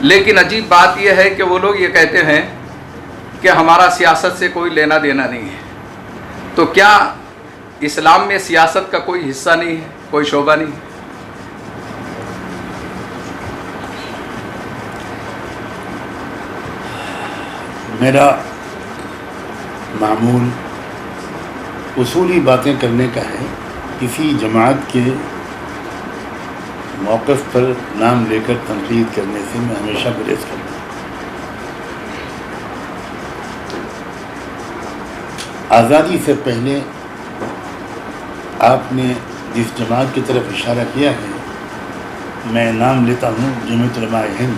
لیکن عجیب بات یہ ہے کہ وہ لوگ یہ کہتے ہیں کہ ہمارا سیاست سے کوئی لینا دینا نہیں ہے. تو کیا اسلام میں سیاست کا کوئی حصہ نہیں ہے, کوئی شعبہ نہیں ہے؟ میرا معمول اصولی باتیں کرنے کا ہے. کسی جماعت کے موقف پر نام لے کر تنقید کرنے سے میں ہمیشہ گریز کرتا ہوں. آزادی سے پہلے آپ نے جس جماعت کی طرف اشارہ کیا ہے, میں نام لیتا ہوں جمعیت علماء ہند.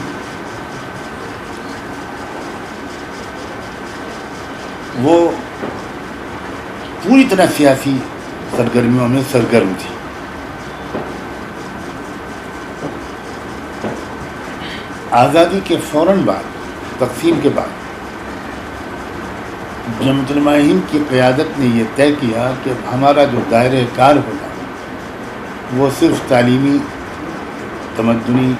وہ پوری طرح سیاسی سرگرمیوں میں سرگرم تھی. آزادی کے فوراً بعد, تقسیم کے بعد, جمعیت علماء ہند کی قیادت نے یہ طے کیا کہ ہمارا جو دائرہ کار ہوگا وہ صرف تعلیمی, تمدنی,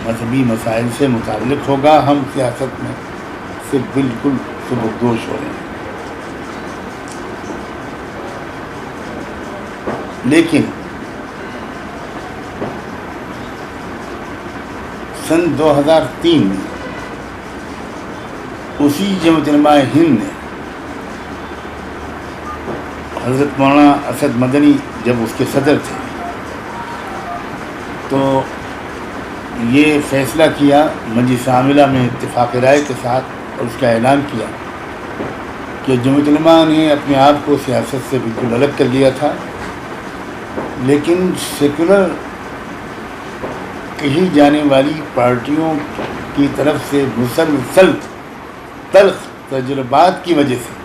مذہبی مسائل سے متعلق ہوگا. ہم سیاست میں سے بالکل سبکدوش ہو رہے ہیں. لیکن سن 2003 میں اسی جمعیت علماء ہند نے حضرت مولانا اسد مدنی جب اس کے صدر تھے تو یہ فیصلہ کیا مجلس عاملہ میں اتفاق رائے کے ساتھ, اور اس کا اعلان کیا کہ جمعیت علماء نے اپنے آپ کو سیاست سے بالکل الگ کر لیا تھا, لیکن سیکولر کہی جانے والی پارٹیوں کی طرف سے مسلسل تلخ تجربات کی وجہ سے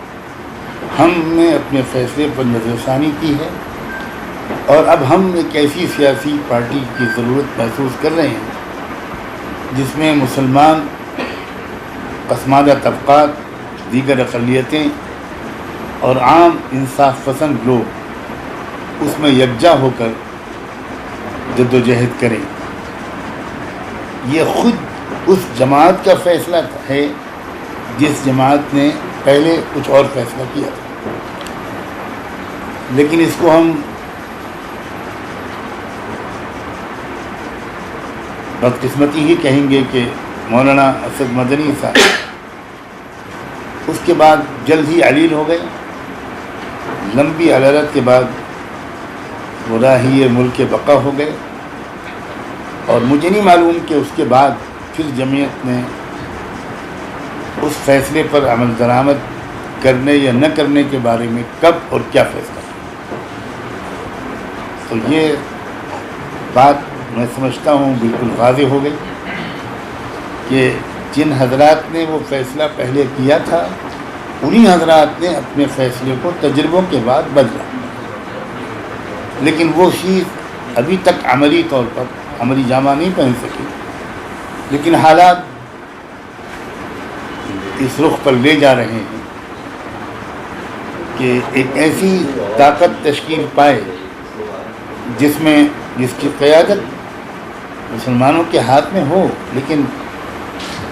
ہم نے اپنے فیصلے پر نظر ثانی کی ہے, اور اب ہم ایک ایسی سیاسی پارٹی کی ضرورت محسوس کر رہے ہیں جس میں مسلمان, پسماندہ طبقات, دیگر اقلیتیں اور عام انصاف پسند لوگ اس میں یکجا ہو کر جد و جہد کریں. یہ خود اس جماعت کا فیصلہ ہے جس جماعت نے پہلے کچھ اور فیصلہ کیا تھا, لیکن اس کو ہم بدقسمتی ہی کہیں گے کہ مولانا اسد مدنی صاحب اس کے بعد جلد ہی علیل ہو گئے. لمبی علالت کے بعد وہ راہی ملک بقا ہو گئے, اور مجھے نہیں معلوم کہ اس کے بعد پھر جمعیت نے اس فیصلے پر عمل درآمد کرنے یا نہ کرنے کے بارے میں کب اور کیا فیصلہ کیا. تو یہ بات میں سمجھتا ہوں بالکل واضح ہو گئی کہ جن حضرات نے وہ فیصلہ پہلے کیا تھا انہی حضرات نے اپنے فیصلے کو تجربوں کے بعد بدلا, لیکن وہ چیز ابھی تک عملی طور پر عملی جامہ نہیں پہن سکی. لیکن حالات اس رخ پر لے جا رہے ہیں کہ ایک ایسی طاقت تشکیل پائے جس کی قیادت مسلمانوں کے ہاتھ میں ہو, لیکن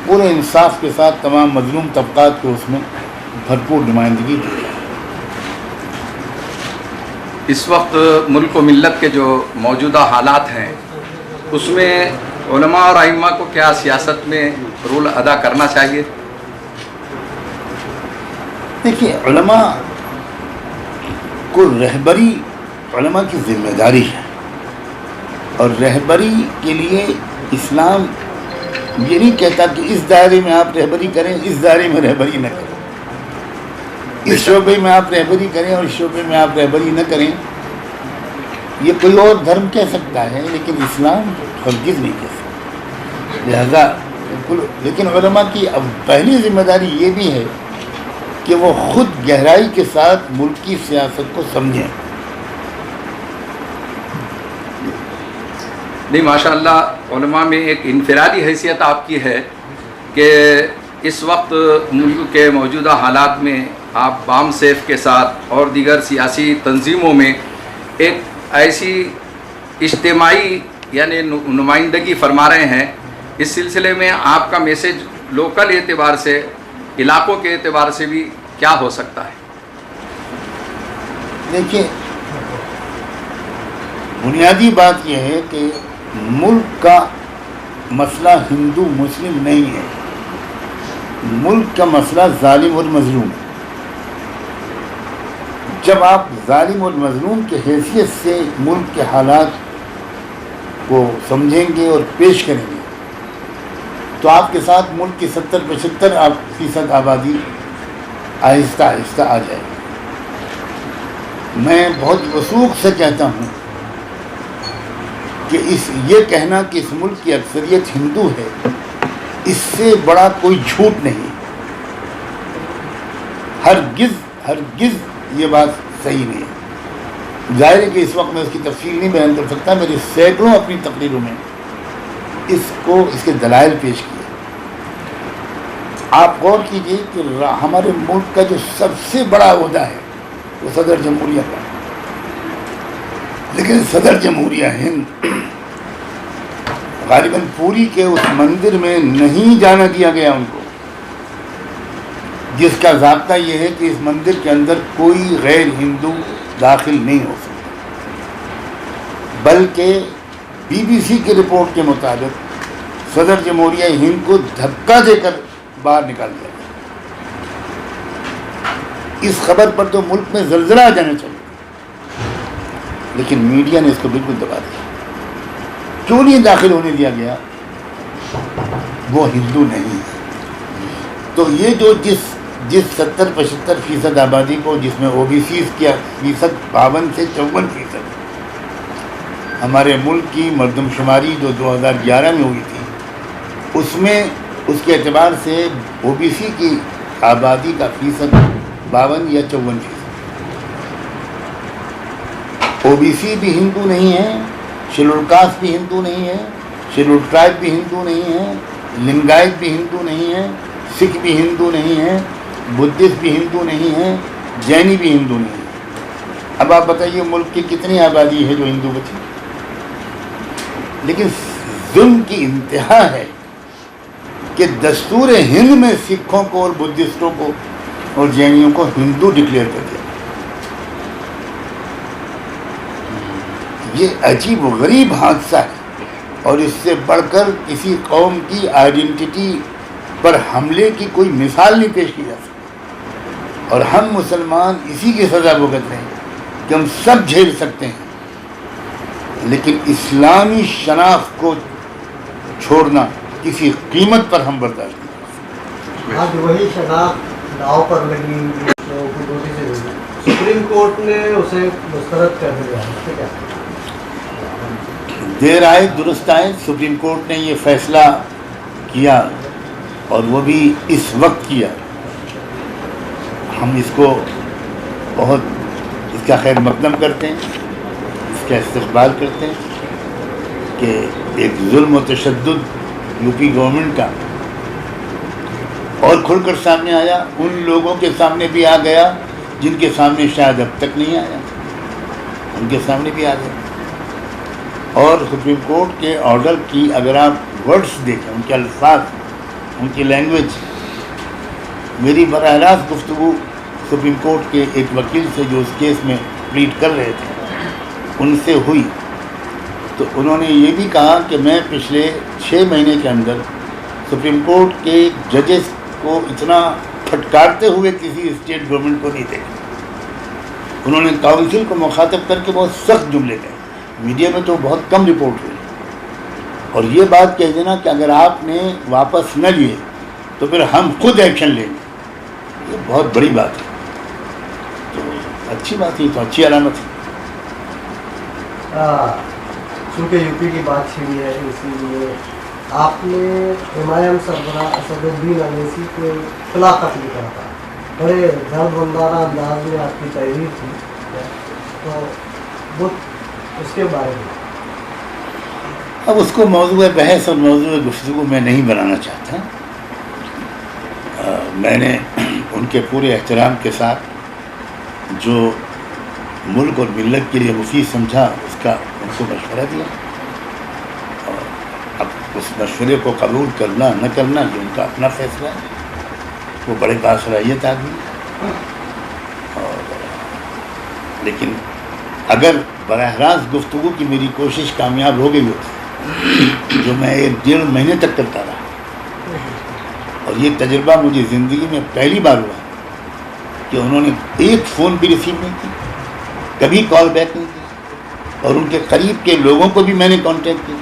پورے انصاف کے ساتھ تمام مظلوم طبقات کو اس میں بھرپور نمائندگی دی. اس وقت ملک و ملت کے جو موجودہ حالات ہیں اس میں علماء اور ائمہ کو کیا سیاست میں رول ادا کرنا چاہیے؟ دیکھیے, علماء کو رہبری علماء کی ذمہ داری ہے, اور رہبری کے لیے اسلام یہ نہیں کہتا کہ اس دائرے میں آپ رہبری کریں, اس دائرے میں رہبری نہ کریں, اس شعبے میں آپ رہبری کریں اور اس شعبے میں آپ رہبری نہ کریں. یہ کوئی اور دھرم کہہ سکتا ہے, لیکن اسلام ہرگز نہیں کہہ سکتا. لہذا بالکل, لیکن علماء کی اب پہلی ذمہ داری یہ بھی ہے کہ وہ خود گہرائی کے ساتھ ملک کی سیاست کو سمجھیں. نہیں, ماشاء اللہ علماء میں ایک انفرادی حیثیت آپ کی ہے کہ اس وقت ملک کے موجودہ حالات میں آپ بام سیف کے ساتھ اور دیگر سیاسی تنظیموں میں ایک ایسی اجتماعی یعنی نمائندگی فرما رہے ہیں اس سلسلے میں آپ کا میسیج لوکل اعتبار سے، علاقوں کے اعتبار سے بھی کیا ہو سکتا ہے؟ دیکھیے، بنیادی بات یہ ہے کہ ملک کا مسئلہ ہندو مسلم نہیں ہے، ملک کا مسئلہ ظالم اور مظلوم ہے۔ جب آپ ظالم اور مظلوم کی حیثیت سے ملک کے حالات کو سمجھیں گے اور پیش کریں گے تو آپ کے ساتھ ملک کی 70-75% آبادی آہستہ آہستہ آ جائے گی۔ میں بہت وثوق سے کہتا ہوں کہ یہ کہنا کہ اس ملک کی اکثریت ہندو ہے، اس سے بڑا کوئی جھوٹ نہیں۔ ہرگز یہ بات صحیح نہیں ہے۔ ظاہر ہے کہ اس وقت میں اس کی تفصیل نہیں بیان کر سکتا، میری سینکڑوں اپنی تقریروں میں اس کے دلائل پیش کیے۔ آپ غور کیجئے کہ ہمارے ملک کا جو سب سے بڑا عہدہ ہے وہ صدر جمہوریہ کا، لیکن صدر جمہوریہ ہند غالباً پوری کے اس مندر میں نہیں جانا دیا گیا ان کو، جس کا ضابطہ یہ ہے کہ اس مندر کے اندر کوئی غیر ہندو داخل نہیں ہو سکتا، بلکہ BBC کی رپورٹ کے مطابق صدر جمہوریہ ہند کو دھکا دے کر باہر نکال دیا گیا۔ اس خبر پر تو ملک میں زلزلہ آ جانا چاہیے، لیکن میڈیا نے اس کو بالکل دبا دیا۔ کیوں نہیں داخل ہونے دیا گیا؟ وہ ہندو نہیں ہے۔ تو یہ جو جس 70-75% آبادی کو، جس میں OBCs کی فیصد 52 سے 54%، ہمارے ملک کی مردم شماری جو 2011 میں ہوئی تھی، اس میں اس کے اعتبار سے OBC کی آبادی کا فیصد 52 یا 54%۔ OBC بھی ہندو نہیں ہے، شیڈول کاسٹ بھی ہندو نہیں ہے، شیڈول ٹرائب بھی ہندو نہیں ہے، لنگائت بھی ہندو نہیں ہے، سکھ بھی ہندو نہیں ہے، بدھسٹ بھی ہندو نہیں ہے، جینی بھی ہندو نہیں ہے۔ اب آپ بتائیے ملک کی کتنی آبادی ہے جو ہندو بچی؟ لیکن ظلم کی انتہا ہے کہ دستور ہند میں سکھوں کو اور بدھسٹوں کو اور جینیوں کو ہندو ڈکلیئر کر دیا۔ یہ عجیب و غریب حادثہ ہے، اور اس سے بڑھ کر کسی قوم کی آئیڈینٹی پر حملے کی کوئی مثال نہیں پیش کی جا سکتی۔ اور ہم مسلمان اسی کی سزا بھگت رہے ہیں کہ ہم سب جھیل سکتے ہیں، لیکن اسلامی شناخت کو چھوڑنا کسی قیمت پر ہم برداشت نہیں کر سکتے۔ آج وہی شناخت داؤ پر لگی ہوئی ہے، لوگوں کو دوسری سے ہوئی۔ سپریم کورٹ نے اسے مسترد کر دیا ہے۔ دیر آئے درست آئے، سپریم کورٹ نے یہ فیصلہ کیا، اور وہ بھی اس وقت کیا۔ ہم اس کو بہت اس کا خیر مقدم کرتے ہیں، اس کا استقبال کرتے ہیں کہ ایک ظلم و تشدد یوپی گورنمنٹ کا اور کھل کر سامنے آیا، ان لوگوں کے سامنے بھی آ گیا جن کے سامنے شاید اب تک نہیں آیا، ان کے سامنے بھی آ گیا۔ اور سپریم کورٹ کے آرڈر کی اگر آپ ورڈز دیکھیں، ان کے الفاظ، ان کی لینگویج، میری براہ راست گفتگو سپریم کورٹ کے ایک وکیل سے جو اس کیس میں پلیڈ کر رہے تھے ان سے ہوئی، تو انہوں نے یہ بھی کہا کہ میں پچھلے 6 مہینے کے اندر سپریم کورٹ کے ججز کو اتنا پھٹکارتے ہوئے کسی اسٹیٹ گورنمنٹ کو نہیں دیکھا۔ انہوں نے کاؤنسل کو مخاطب کر کے بہت سخت جملے کہے، میڈیا میں تو بہت کم رپورٹ ہوئی، اور یہ بات کہہ دینا کہ اگر آپ نے واپس نہ لیے تو پھر ہم خود ایکشن لیں گے، یہ بہت بڑی بات ہے۔ تو اچھی بات ہے، تو اچھی علامت ہے۔ چونکہ یوپی کی بات چھڑی ہے، اسی لیے آپ نے ہمایوں سربراہ اسدالدین اویسی کے خلاف قتل لکھا تھا، بڑے درد مندانہ انداز میں آپ کی تحریر تھی، تو وہ اس کے بارے میں اب اس کو موضوع بحث اور موضوع گفتگو میں نہیں بنانا چاہتا۔ میں نے ان کے پورے احترام کے ساتھ جو ملک اور ملت کے لیے مفید سمجھا اس کا ان کو مشورہ دیا، اور اب اس مشورے کو قبول کرنا نہ کرنا یہ ان کا اپنا فیصلہ ہے. وہ بڑے باصلاحیت آدمی ہیں. لیکن اگر براہ راست گفتگو کی میری کوشش کامیاب ہو گئی ہوتی جو میں 1.5 مہینے تک کرتا رہا, اور یہ تجربہ مجھے زندگی میں پہلی بار ہوا کہ انہوں نے ایک فون بھی ریسیو نہیں کی, کبھی کال بیک نہیں کی, اور ان کے قریب کے لوگوں کو بھی میں نے کانٹیکٹ کیا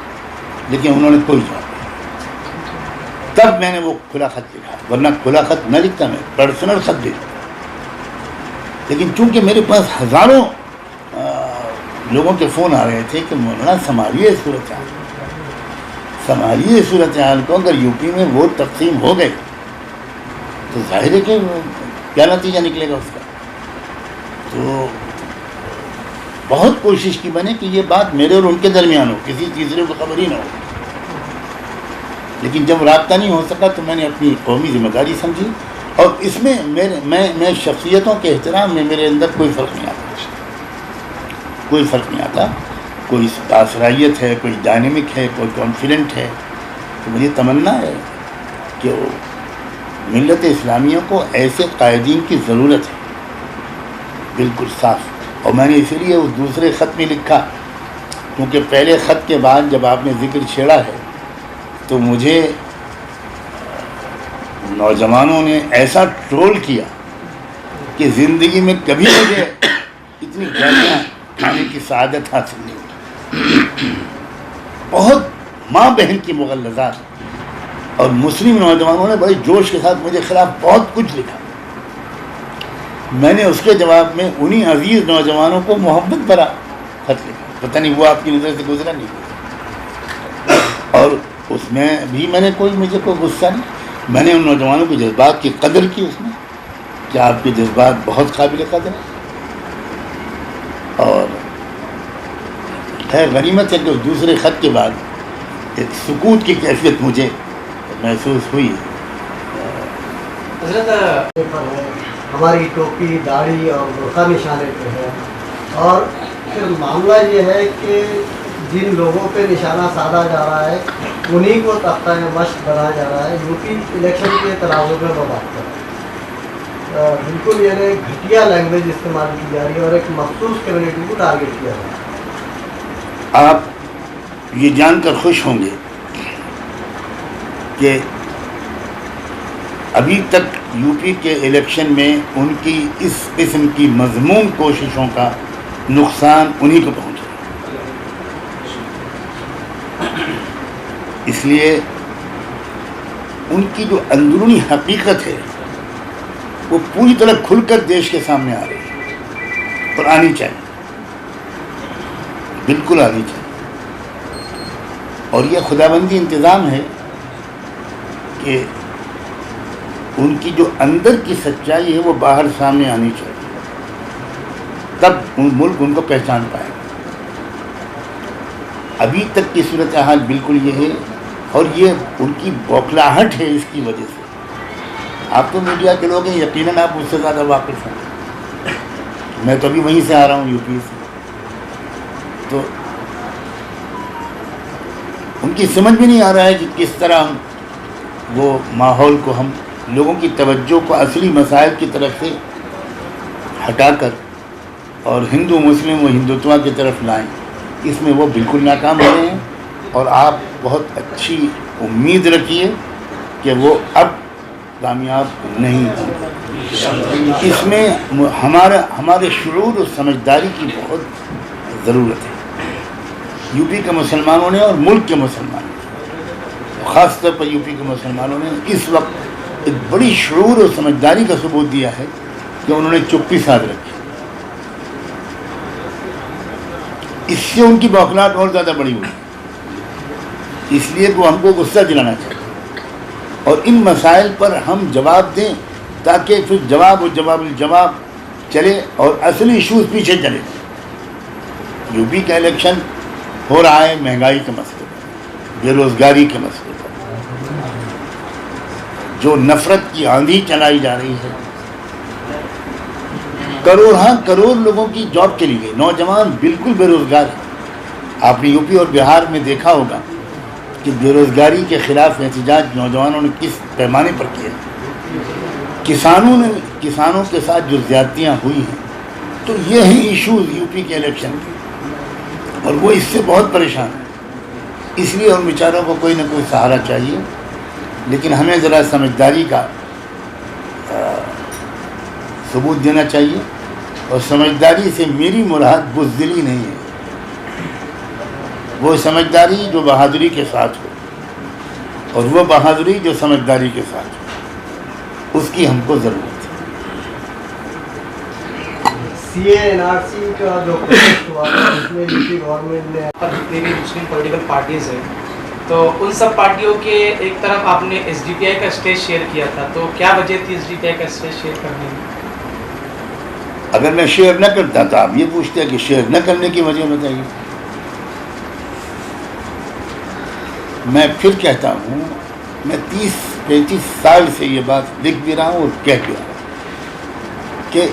لیکن انہوں نے کوئی جواب نہیں. تب میں نے وہ کھلا خط لکھا, ورنہ کھلا خط نہ لکھتا, میں پرسنل خط لکھتا. لیکن چونکہ میرے پاس ہزاروں لوگوں کے فون آ رہے تھے کہ مولانا سنبھالیے صورتحال, سنبھالیے صورتحال کو, اگر یو پی میں ووٹ تقسیم ہو گئے تو ظاہر ہے کہ کیا نتیجہ نکلے گا اس کا. تو بہت کوشش کی میں نے کہ یہ بات میرے اور ان کے درمیان ہو, کسی تیسرے کو خبر ہی نہ ہو. لیکن جب رابطہ نہیں ہو سکا تو میں نے اپنی قومی ذمہ داری سمجھی, اور اس میں میں شخصیتوں کے احترام میں میرے اندر کوئی فرق نہیں آتا, کوئی فرق نہیں آتا. کوئی باصلاحیت ہے, کوئی ڈائنمک ہے, کوئی کانفیڈنٹ ہے. تو مجھے تمنا ہے کہ وہ ملت اسلامیہ کو ایسے قائدین کی ضرورت ہے, بالکل صاف. اور میں نے اسی لیے اس دوسرے خط میں لکھا, کیونکہ پہلے خط کے بعد جب آپ نے ذکر چھیڑا ہے تو مجھے نوجوانوں نے ایسا ٹرول کیا کہ زندگی میں کبھی مجھے اتنی گالیاں کھانے کی سعادت حاصل نہیں ہوئی. بہت ماں بہن کی مغلظات, اور مسلم نوجوانوں نے بڑے جوش کے ساتھ مجھے خلاف بہت کچھ لکھا. میں نے اس کے جواب میں انہی عزیز نوجوانوں کو محبت بھرا خط لکھا. پتہ نہیں وہ آپ کی نظر سے گزرا نہیں, اور اس میں بھی میں نے مجھے کوئی غصہ نہیں. میں نے ان نوجوانوں کے جذبات کی قدر کی اس میں کہ آپ کے جذبات بہت قابل قدر ہیں. اور ہے غنیمت ہے کہ اس دوسرے خط کے بعد ایک سکوت کی کیفیت مجھے محسوس ہوئی. ہماری ٹوپی, داڑھی اور برقع نشانے پہ ہے, اور پھر معاملہ یہ ہے کہ جن لوگوں پہ نشانہ سادھا جا رہا ہے انہیں کو تختہ مشق بنایا جا رہا ہے. یو پی الیکشن کے تناظر میں وہ بات کر رہا ہے, بالکل یعنی گھٹیا لینگویج استعمال کی جا رہی ہے اور ایک مخصوص کمیونٹی کو ٹارگیٹ کیا جا رہا ہے. آپ یہ جان کر خوش ہوں گے کہ ابھی تک یو پی کے الیکشن میں ان کی اس قسم کی مذموم کوششوں کا نقصان انہی کو پہنچا. اس لیے ان کی جو اندرونی حقیقت ہے وہ پوری طرح کھل کر دیش کے سامنے آ رہی ہے, اور آنی چاہیے, بالکل آنی چاہیے. اور یہ خداوندی انتظام ہے کہ ان کی جو اندر کی سچائی ہے وہ باہر سامنے آنی چاہیے, تب ملک ان کو پہچان پائے گا. ابھی تک کی صورتحال بالکل یہ ہے, اور یہ ان کی بوکھلاہٹ ہے. اس کی وجہ سے آپ تو میڈیا کے لوگ ہیں, یقیناً آپ مجھ سے زیادہ واقف ہیں. میں تو ابھی وہیں سے آ رہا ہوں, یو پی سے. تو ان کی سمجھ بھی نہیں آ رہا ہے کہ کس طرح وہ ماحول کو, ہم لوگوں کی توجہ کو اصلی مسائل کی طرف سے ہٹا کر اور ہندو مسلم و ہندوتوا کی طرف لائیں. اس میں وہ بالکل ناکام ہو رہے ہیں, اور آپ بہت اچھی امید رکھیے کہ وہ اب کامیاب نہیں ہوں. اس میں ہمارے شعور اور سمجھداری کی بہت ضرورت ہے. یو پی کے مسلمانوں نے اور ملک کے مسلمانوں نے, خاص طور پر یو پی کے مسلمانوں نے اس وقت ایک بڑی شعور اور سمجھداری کا ثبوت دیا ہے کہ انہوں نے چپی ساتھ رکھی. اس سے ان کی بوکھلاہٹ اور زیادہ بڑی ہوئی, اس لیے وہ ہم کو غصہ دلانا چاہیے, اور ان مسائل پر ہم جواب دیں تاکہ پھر جواب و جواب الجواب چلے اور اصلی ایشوز پیچھے چلے. یو پی کا الیکشن ہو رہا ہے مہنگائی کے مسئلے پر, بے روزگاری کے مسئلے پر, جو نفرت کی آندھی چلائی جا رہی ہے. کروڑ لوگوں کی جاب چلی گئی, نوجوان بالکل بے روزگار ہیں. آپ نے یو پی اور بہار میں دیکھا ہوگا کہ بےروزگاری کے خلاف احتجاج نوجوانوں نے کس پیمانے پر کیا، کسانوں کے ساتھ جو زیادتیاں ہوئی ہیں، تو یہ ہیں ایشوز یو پی کے الیکشن کے، اور وہ اس سے بہت پریشان ہیں. اس لیے ان بیچاروں کو کوئی نہ کوئی سہارا چاہیے. لیکن ہمیں ذرا سمجھداری کا ثبوت دینا چاہیے، اور سمجھداری سے میری مراد بزدلی نہیں ہے، وہ سمجھداری جو بہادری کے ساتھ ہو، اور وہ بہادری جو سمجھداری کے ساتھ ہو، اس کی ہم کو ضرورت ہے. سی اے این آر سی کا جو پروجیکٹ ہوا تھا اس میں یو پی گورنمنٹ نے اور جتنی بھی مسلم پولیٹیکل پارٹیز ہیں تو ان سب پارٹیوں کے ایک طرف آپ نے ایس ڈی پی آئی کا اسٹیج شیئر کیا تھا، تو کیا وجہ تھی ایس ڈی پی آئی کا اسٹیج شیئر کرنے میں؟ اگر میں شیئر نہ کرتا تو آپ یہ پوچھتے ہیں کہ شیئر نہ کرنے کی وجہ بتائیے. میں پھر کہتا ہوں، میں 30-35 سال سے یہ بات لکھ بھی رہا ہوں اور کہہ بھی رہا ہوں کہ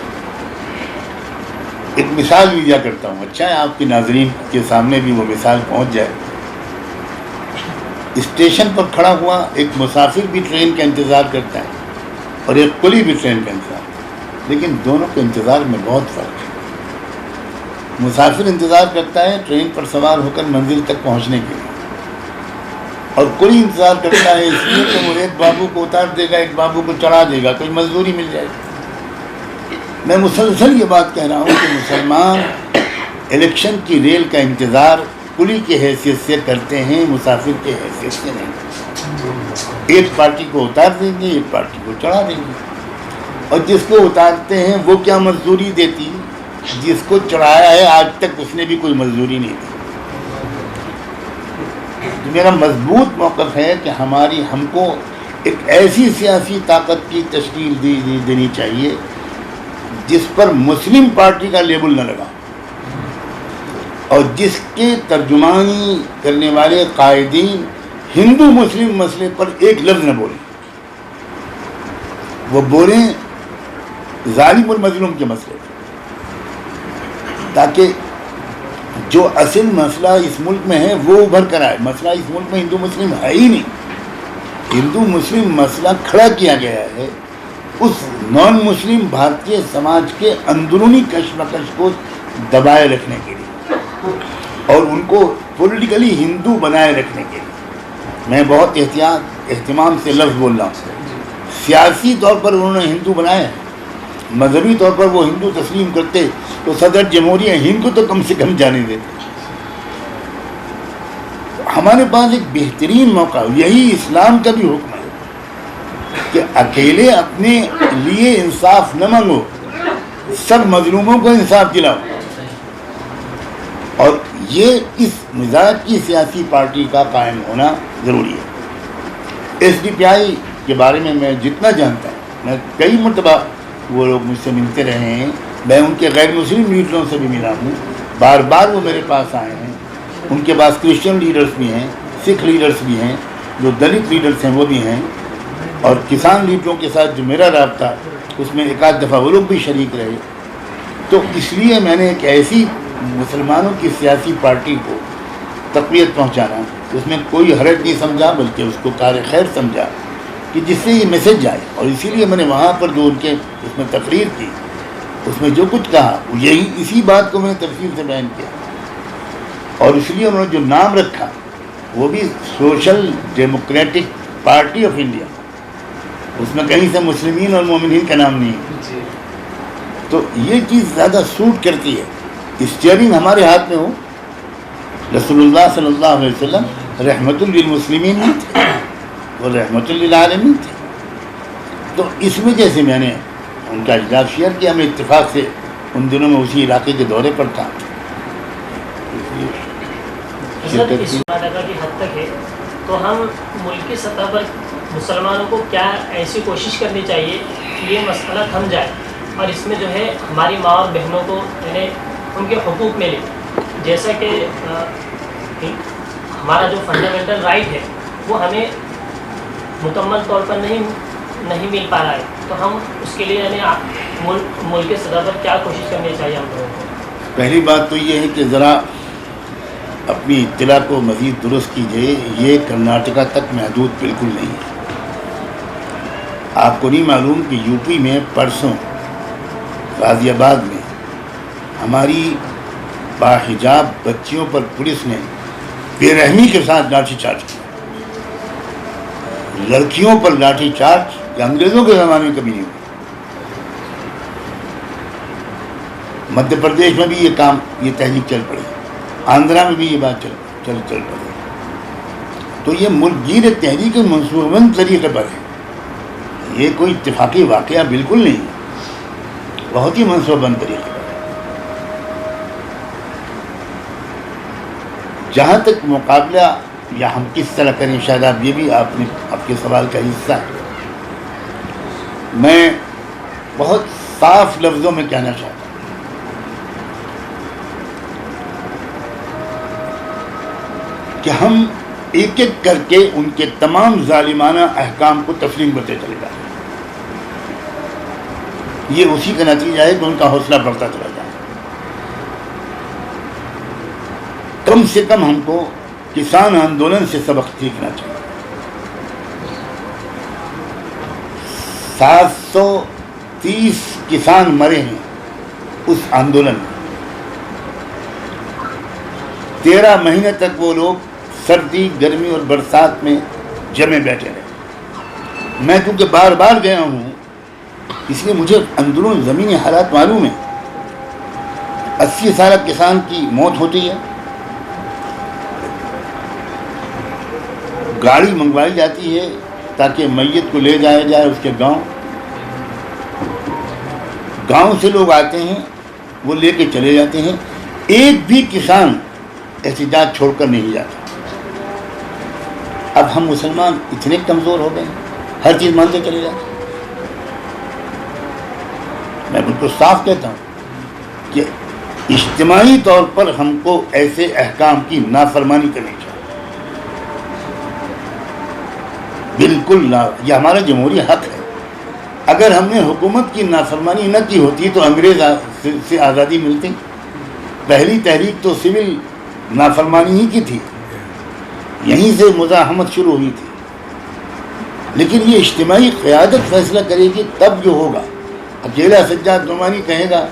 ایک مثال بھی دیا کرتا ہوں. اچھا ہے آپ کے ناظرین کے سامنے بھی وہ مثال پہنچ جائے. اسٹیشن پر کھڑا ہوا ایک مسافر بھی ٹرین کا انتظار کرتا ہے اور ایک کلی بھی ٹرین کا انتظار کرتا ہے، لیکن دونوں کے انتظار میں بہت فرق ہے. مسافر انتظار کرتا ہے ٹرین پر سوار ہو کر منزل تک پہنچنے کے لیے، اور کلی انتظار کرتا ہے اس لیے کہ وہ ایک بابو کو اتار دے گا، ایک بابو کو چڑھا دے گا، کوئی مزدوری مل جائے گی. میں مسلسل یہ بات کہہ رہا ہوں کہ مسلمان الیکشن کی ریل کا انتظار کلی کی حیثیت سے کرتے ہیں، مسافر کی حیثیت سے نہیں. ایک پارٹی کو اتار دیں گے، ایک پارٹی کو چڑھا دیں گے، اور جس کو اتارتے ہیں وہ کیا مزدوری دیتی، جس کو چڑھایا ہے آج تک اس نے بھی کوئی مزدوری نہیں دی. میرا مضبوط موقف ہے کہ ہم کو ایک ایسی سیاسی طاقت کی تشکیل دینی چاہیے جس پر مسلم پارٹی کا لیبل نہ لگا، اور جس کے ترجمانی کرنے والے قائدین ہندو مسلم مسئلے پر ایک لفظ نہ بولیں. وہ بولیں ظالم اور مظلوم کے مسئلے پر، تاکہ جو اصل مسئلہ اس ملک میں ہے وہ ابھر کر آئے. مسئلہ اس ملک میں ہندو مسلم ہے ہی نہیں. ہندو مسلم مسئلہ کھڑا کیا گیا ہے اس نان مسلم بھارتیہ سماج کے اندرونی کشمکش کو دبائے رکھنے کے لیے اور ان کو پولیٹیکلی ہندو بنائے رکھنے کے لیے. میں بہت اہتمام سے لفظ بول رہا ہوں. سیاسی طور پر انہوں نے ہندو بنایا ہے، مذہبی طور پر وہ ہندو تسلیم کرتے تو صدر جمہوریہ ہند کو تو کم سے کم جانے دیتے. ہمارے پاس ایک بہترین موقع، یہی اسلام کا بھی حکم ہے کہ اکیلے اپنے لیے انصاف نہ مانگو، سب مظلوموں کو انصاف دلاؤ. اور یہ اس مزاج کی سیاسی پارٹی کا قائم ہونا ضروری ہے. ایس ڈی پی آئی کے بارے میں جتنا جانتا ہوں، میں کئی مرتبہ وہ لوگ مجھ سے ملتے رہے ہیں، میں ان کے غیر مسلم لیڈروں سے بھی ملا ہوں، بار بار وہ میرے پاس آئے ہیں. ان کے پاس کرسچن لیڈرز بھی ہیں، سکھ لیڈرز بھی ہیں، جو دلت لیڈرز ہیں وہ بھی ہیں، اور کسان لیڈروں کے ساتھ جو میرا رابطہ اس میں ایک آدھ دفعہ وہ لوگ بھی شریک رہے. تو اس لیے میں نے ایک ایسی مسلمانوں کی سیاسی پارٹی کو تقویت پہنچانا، اس میں کوئی حرج نہیں سمجھا، بلکہ اس کو کار خیر سمجھا کہ جس سے یہ میسج جائے. اور اسی لیے میں نے وہاں پر جو ان کے اس میں تقریر کی، اس میں جو کچھ کہا یہی اسی بات کو میں نے تفصیل سے بیان کیا. اور اس لیے انہوں نے جو نام رکھا وہ بھی social democratic party of India, اس میں کہیں سے مسلمین اور مومنین کا نام نہیں ہے. تو یہ چیز زیادہ سوٹ کرتی ہے. اسٹیئرنگ ہمارے ہاتھ میں ہو. رسول اللہ صلی اللہ علیہ وسلم رحمت للمسلمین نہیں تھے، وہ رحمت للعالمین تھے. تو اس وجہ سے میں نے ان کا اجلاس شیئر کیا. میں اتفاق سے ان دنوں میں اسی علاقے کے دورے پر تھا. اس مدعا کی حد تک ہے تو ہم ملکی سطح پر مسلمانوں کو کیا ایسی کوشش کرنی چاہیے کہ یہ مسئلہ تھم جائے اور اس میں جو ہے ہماری ماں اور بہنوں کو یعنی ان کے حقوق ملے. جیسا کہ ہمارا جو فنڈامنٹل رائٹ ہے وہ ہمیں مکمل طور پر نہیں مل پا رہا ہے، تو ہم اس کے لیے یعنی ملک کے سطح پر کیا کوشش کرنی چاہیے ہم لوگوں کو؟ پہلی بات تو یہ ہے کہ ذرا اپنی اطلاع کو مزید درست کیجیے، یہ کرناٹکا تک محدود بالکل نہیں ہے۔ آپ کو نہیں معلوم کہ یو پی میں پرسوں غازی آباد میں ہماری باحجاب بچیوں پر پولیس نے بے رحمی کے ساتھ لاٹھی چارج کیا۔ لڑکیوں پر لاٹھی چارج کہ انگریزوں کے زمانے میں کبھی نہیں ہوا۔ مدھیہ پردیش میں بھی یہ کام، یہ تحریک چل پڑی، آندھرا میں بھی یہ بات چل پڑی۔ تو یہ ملک گیر تحریک منصوبہ بند طریقے پر ہے، یہ کوئی اتفاقی واقعہ بالکل نہیں ہے، بہت ہی منصوبہ بند طریقے پر۔ جہاں تک مقابلہ یا ہم کس طرح کریں، شاید آپ یہ بھی آپ کے سوال کا حصہ ہے، میں بہت صاف لفظوں میں کہنا چاہتا ہوں کہ ہم ایک ایک کر کے ان کے تمام ظالمانہ احکام کو تسلیم کرتے چلے جائیں۔ یہ اسی کا نتیجہ ہے کہ ان کا حوصلہ بڑھتا چلا جائے۔ کم سے کم ہم کو کسان آندولن سے سبق سیکھنا چاہیے۔ 730 کسان مرے ہیں اس آندولن میں۔ 13 مہینے تک وہ لوگ سردی، گرمی اور برسات میں جمے بیٹھے رہے۔ میں کیونکہ بار بار گیا ہوں اس لیے مجھے اندرون زمینی حالات معلوم ہیں۔ 80 سالہ کسان کی موت ہوتی ہے، گاڑی منگوائی جاتی ہے تاکہ میت کو لے جایا جائے اس کے گاؤں سے لوگ آتے ہیں، وہ لے کے چلے جاتے ہیں، ایک بھی کسان احتجاج چھوڑ کر نہیں جاتا۔ اب ہم مسلمان اتنے کمزور ہو گئے ہیں، ہر چیز مانتے چلے جاتے ہیں۔ میں بالکل صاف کہتا ہوں کہ اجتماعی طور پر ہم کو ایسے احکام کی نافرمانی کرنی چاہیے، بالکل نہ، یہ ہمارا جمہوری حق ہے۔ اگر ہم نے حکومت کی نافرمانی نہ کی ہوتی تو انگریز سے آزادی ملتی۔ پہلی تحریک تو سول نافرمانی ہی کی تھی، یہیں سے مزاحمت شروع ہوئی تھی، لیکن یہ اجتماعی قیادت فیصلہ کرے گی تب جو ہوگا۔ اکیلا سجاد نعمانی کہے گا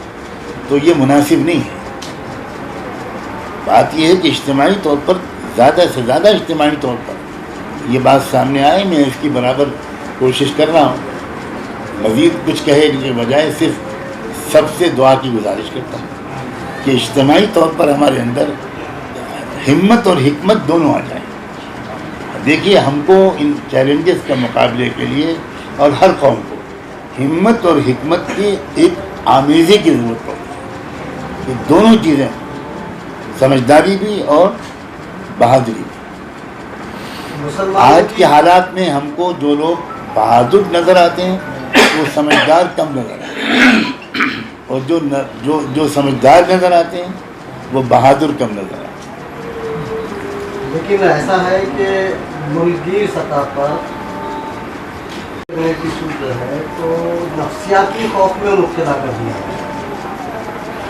تو یہ مناسب نہیں ہے۔ بات یہ ہے کہ اجتماعی طور پر، زیادہ سے زیادہ اجتماعی طور پر یہ بات سامنے آئے، میں اس کی برابر کوشش کر رہا ہوں۔ مزید کچھ کہے کے بجائے صرف سب سے دعا کی گزارش کرتا ہوں کہ اجتماعی طور پر ہمارے اندر ہمت اور حکمت دونوں آ جائیں۔ دیکھیے، ہم کو ان چیلنجز کے مقابلے کے لیے اور ہر قوم کو ہمت اور حکمت کی ایک آمیزی کی ضرورت پڑتی ہے۔ یہ دونوں چیزیں، سمجھداری بھی اور بہادری بھی۔ آج کے حالات میں ہم کو جو لوگ بہادر نظر آتے ہیں وہ سمجھدار کم نظر آتے ہیں، اور جو سمجھدار نظر آتے ہیں وہ بہادر کم نظر آتے ہیں۔ لیکن ایسا ہے کہ ملکی سطح پر جو ہے تو نفسیاتی خوف میں مبتلا کر دیا ہے،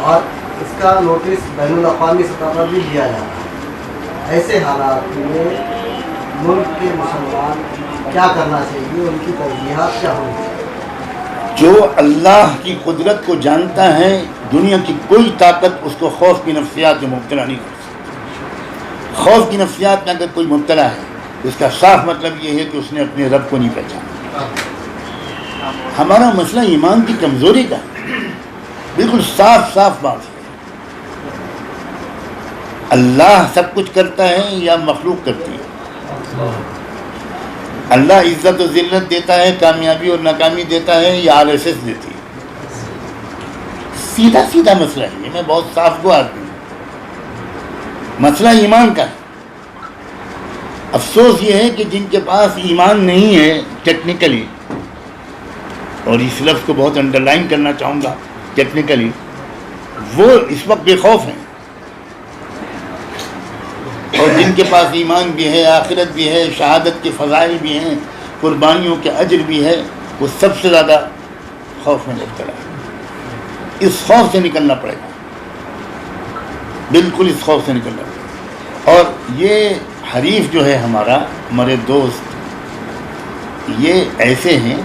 اور اس کا نوٹس بین الاقوامی سطح پر بھی دیا جاتا ہے۔ ایسے حالات میں ملک کے مسلمان کیا کرنا چاہیے، ان کی ترجیحات کیا ہونی چاہیے؟ جو اللہ کی قدرت کو جانتا ہے، دنیا کی کوئی طاقت اس کو خوف کی نفسیات میں مبتلا نہیں کر سکتی۔ خوف کی نفسیات میں اگر کوئی مبتلا ہے اس کا صاف مطلب یہ ہے کہ اس نے اپنے رب کو نہیں پہچانا۔ ہمارا مسئلہ ایمان کی کمزوری کا ہے، بالکل صاف صاف بات ہے۔ اللہ سب کچھ کرتا ہے یا مخلوق کرتی ہے؟ اللہ عزت و ذلت دیتا ہے، کامیابی اور ناکامی دیتا ہے، یا RSS دیتی ہے؟ سیدھا سیدھا مسئلہ ہے یہ، میں بہت صاف گو آدمی ہوں۔ مسئلہ ایمان کا ہے۔ افسوس یہ ہے کہ جن کے پاس ایمان نہیں ہے ٹیکنیکلی، اور اس لفظ کو بہت انڈر لائن کرنا چاہوں گا، ٹیکنیکلی، وہ اس وقت بے خوف ہیں، اور جن کے پاس ایمان بھی ہے، آخرت بھی ہے، شہادت کے فضائل بھی ہیں، قربانیوں کے اجر بھی ہے، وہ سب سے زیادہ خوف میں مبتلا ہے۔ اس خوف سے نکلنا پڑے گا، بالکل اس خوف سے نکلنا پڑے گا۔ اور یہ حریف جو ہے ہمارے دوست یہ ایسے ہیں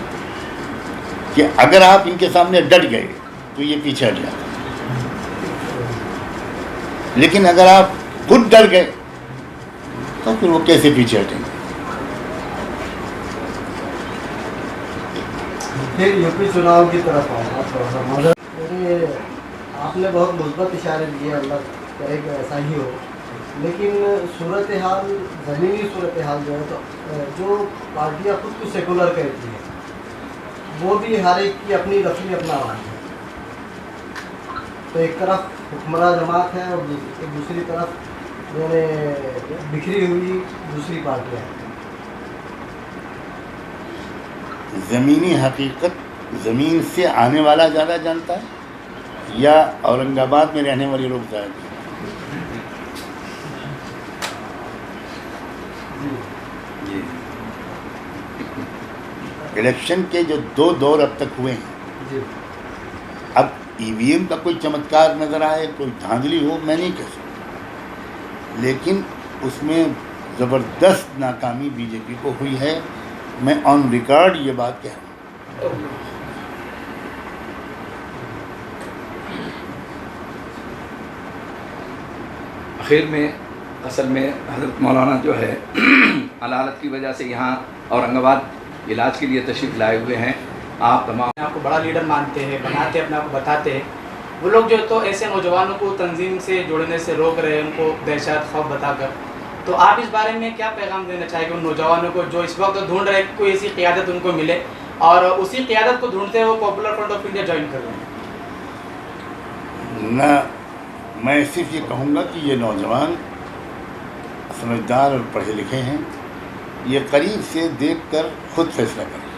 کہ اگر آپ ان کے سامنے ڈٹ گئے تو یہ پیچھے ہٹ جاتے ہیں، لیکن اگر آپ خود ڈر گئے تو پھر وہ کیسے پیچھے ہٹیں گے؟ پھر یوپی چناؤ کی طرف آپ نے بہت مثبت اشارے دیے، اللہ کرے کہ ایسا ہی ہو، لیکن صورتحال زمینی صورتحال جو ہے تو جو پارٹیاں خود کو سیکولر کہتی ہیں وہ بھی ہر ایک کی اپنی رفیع اپنا آواز ہے، تو ایک طرف حکمراں جماعت ہے اور دوسری طرف بکھری ہوئی دوسری پارٹیاں ہیں۔ زمینی حقیقت زمین سے آنے والا زیادہ جانتا ہے یا اورنگ آباد میں رہنے والے لوگ زیادہ جانتے جی ہیں؟ الیکشن کے جو 2 دور اب تک ہوئے ہیں، جی اب ای وی ایم کا کوئی چمتکار نظر آئے، کوئی دھاندلی ہو، میں نہیں کہہ سکتا، لیکن اس میں زبردست ناکامی بی جے پی کو ہوئی ہے، میں آن ریکارڈ یہ بات کہہ رہا ہوں۔ آخر میں اصل میں حضرت مولانا جو ہے حلالت کی وجہ سے یہاں اورنگ آباد علاج کے لیے تشریف لائے ہوئے ہیں۔ آپ تمام آپ کو بڑا لیڈر مانتے ہیں، بناتے اپنے آپ کو بتاتے ہیں، وہ لوگ جو تو ایسے نوجوانوں کو تنظیم سے جڑنے سے روک رہے ہیں، ان کو دہشت خوف بتا کر، تو آپ اس بارے میں کیا پیغام دینا چاہیں گے ان نوجوانوں کو جو اس وقت ڈھونڈ رہے ہیں کہ کوئی ایسی قیادت ان کو ملے اور اسی قیادت کو ڈھونڈتے ہوئے وہ popular front of India join کر رہے ہیں؟ نہ، میں صرف یہ کہوں گا کہ یہ نوجوان سمجھدار اور پڑھے لکھے ہیں، یہ قریب سے دیکھ کر خود فیصلہ کریں۔